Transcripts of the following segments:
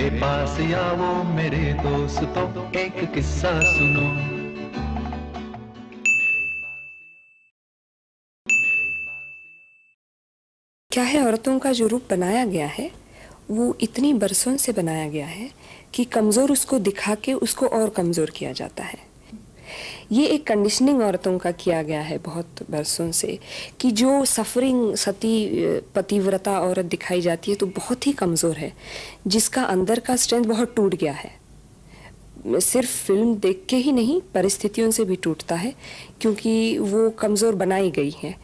मेरे पास आओ मेरे दोस्तों, एक किस्सा सुनो। क्या है, औरतों का जो रूप बनाया गया है वो इतनी बरसों से बनाया गया है कि कमज़ोर उसको दिखा के उसको और कमज़ोर किया जाता है। ये एक कंडीशनिंग औरतों का किया गया है बहुत बरसों से कि जो सफरिंग सती पतिव्रता औरत दिखाई जाती है तो बहुत ही कमज़ोर है, जिसका अंदर का स्ट्रेंथ बहुत टूट गया है। सिर्फ फिल्म देख के ही नहीं, परिस्थितियों से भी टूटता है क्योंकि वो कमज़ोर बनाई गई है।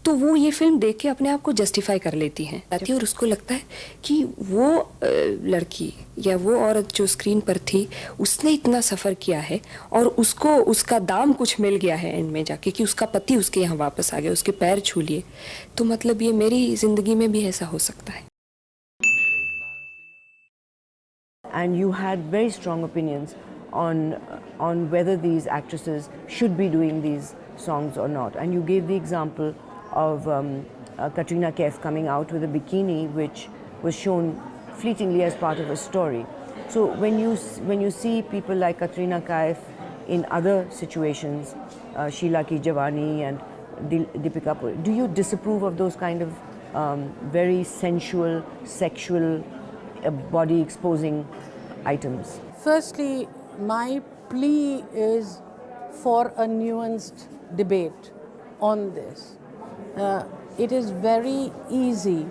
तो वो ये फिल्म देख के अपने आप को जस्टिफाई कर लेती हैं और उसको लगता है कि वो लड़की या वो औरत जो स्क्रीन पर थी उसने इतना सफ़र किया है और उसको उसका दाम कुछ मिल गया है एंड में जाके कि उसका पति उसके यहाँ वापस आ गया, उसके पैर छू लिए, तो मतलब ये मेरी ज़िंदगी में भी ऐसा हो सकता है। And you had very strong opinions on whether these actresses should be doing these songs or not. And you gave the example of Katrina Kaif coming out with a bikini, which was shown fleetingly as part of a story. So when you see people like Katrina Kaif in other situations, Sheila Ki Jawani and Deepika Puri, do you disapprove of those kind of very sensual, sexual, body exposing items? Firstly, my plea is for a nuanced debate on this. It is very easy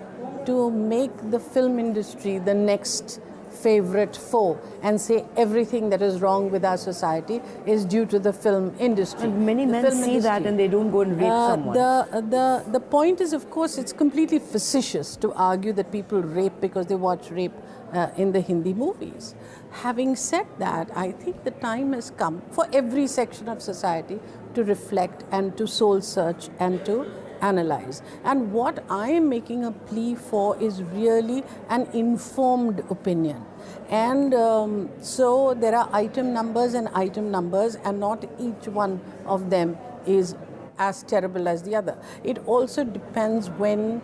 to make the film industry the next favorite foe and say everything that is wrong with our society is due to the film industry. And many men see that and they don't go and rape someone. The point is, of course, it's completely facetious to argue that people rape because they watch rape in the Hindi movies. Having said that, I think the time has come for every section of society to reflect and to soul search and to analyze. And what I am making a plea for is really an informed opinion. And so there are item numbers, and not each one of them is as terrible as the other. It also depends when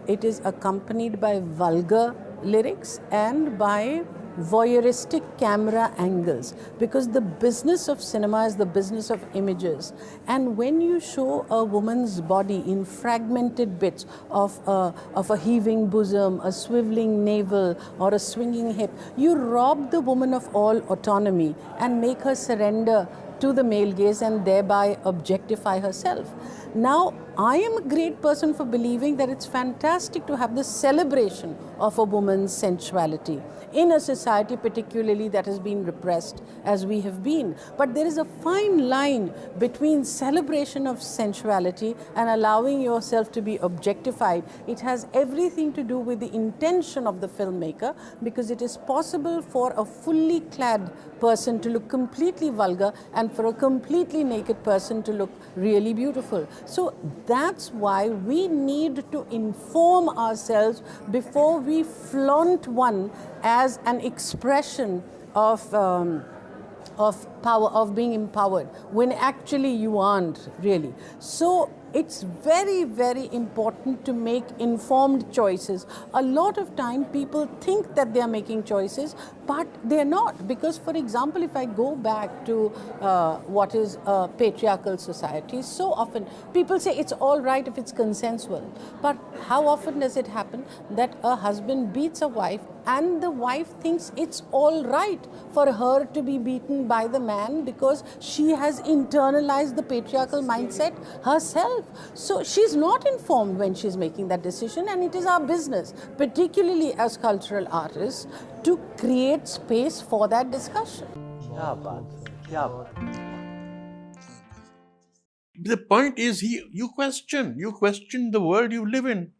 it is accompanied by vulgar lyrics and by voyeuristic camera angles, because the business of cinema is the business of images, and when you show a woman's body in fragmented bits of a heaving bosom, a swiveling navel or a swinging hip, you rob the woman of all autonomy and make her surrender to the male gaze and thereby objectify herself. Now, I am a great person for believing that it's fantastic to have the celebration of a woman's sensuality in a society particularly that has been repressed as we have been. But there is a fine line between celebration of sensuality and allowing yourself to be objectified. It has everything to do with the intention of the filmmaker, because it is possible for a fully clad person to look completely vulgar and for a completely naked person to look really beautiful. So that's why we need to inform ourselves before we flaunt one as an expression of power, of being empowered, when actually you aren't really. So it's very, very important to make informed choices. A lot of time people think that they are making choices, but they're not. Because, for example, if I go back to what is a patriarchal society, so often people say it's all right if it's consensual. But how often does it happen that a husband beats a wife and the wife thinks it's all right for her to be beaten by the man because she has internalized the patriarchal mindset herself? So she's not informed when she's making that decision, and it is our business, particularly as cultural artists, to create space for that discussion. The point is, you question the world you live in.